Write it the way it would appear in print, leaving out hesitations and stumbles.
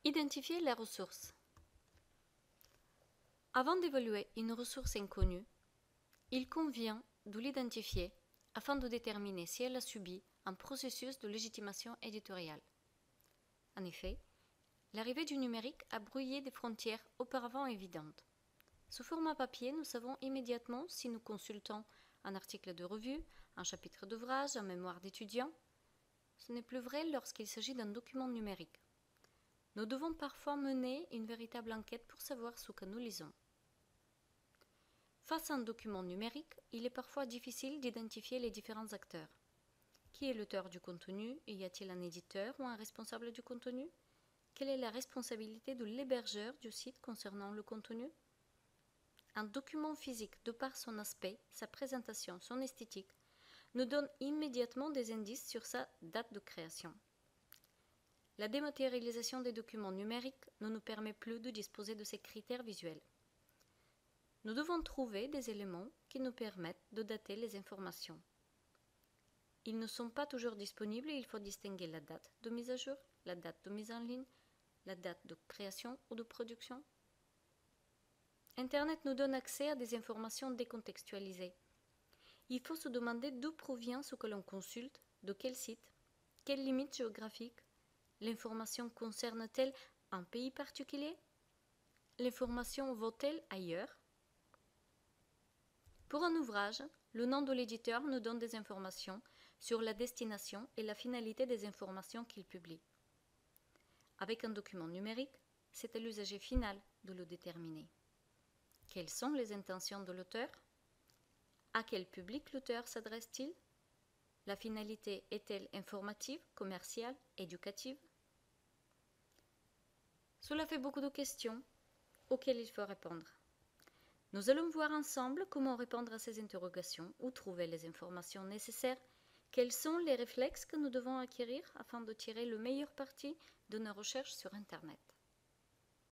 Identifier les ressources. Avant d'évaluer une ressource inconnue, il convient de l'identifier afin de déterminer si elle a subi un processus de légitimation éditoriale. En effet, l'arrivée du numérique a brouillé des frontières auparavant évidentes. Sous format papier, nous savons immédiatement si nous consultons un article de revue, un chapitre d'ouvrage, un mémoire d'étudiant. Ce n'est plus vrai lorsqu'il s'agit d'un document numérique. Nous devons parfois mener une véritable enquête pour savoir ce que nous lisons. Face à un document numérique, il est parfois difficile d'identifier les différents acteurs. Qui est l'auteur du contenu? Y a-t-il un éditeur ou un responsable du contenu? Quelle est la responsabilité de l'hébergeur du site concernant le contenu? Un document physique, de par son aspect, sa présentation, son esthétique, nous donne immédiatement des indices sur sa date de création. La dématérialisation des documents numériques ne nous permet plus de disposer de ces critères visuels. Nous devons trouver des éléments qui nous permettent de dater les informations. Ils ne sont pas toujours disponibles et il faut distinguer la date de mise à jour, la date de mise en ligne, la date de création ou de production. Internet nous donne accès à des informations décontextualisées. Il faut se demander d'où provient ce que l'on consulte, de quel site, quelles limites géographiques. L'information concerne-t-elle un pays particulier? L'information vaut-elle ailleurs? Pour un ouvrage, le nom de l'éditeur nous donne des informations sur la destination et la finalité des informations qu'il publie. Avec un document numérique, c'est à l'usager final de le déterminer. Quelles sont les intentions de l'auteur? À quel public l'auteur s'adresse-t-il? La finalité est-elle informative, commerciale, éducative? Cela fait beaucoup de questions auxquelles il faut répondre. Nous allons voir ensemble comment répondre à ces interrogations, où trouver les informations nécessaires, quels sont les réflexes que nous devons acquérir afin de tirer le meilleur parti de nos recherches sur Internet.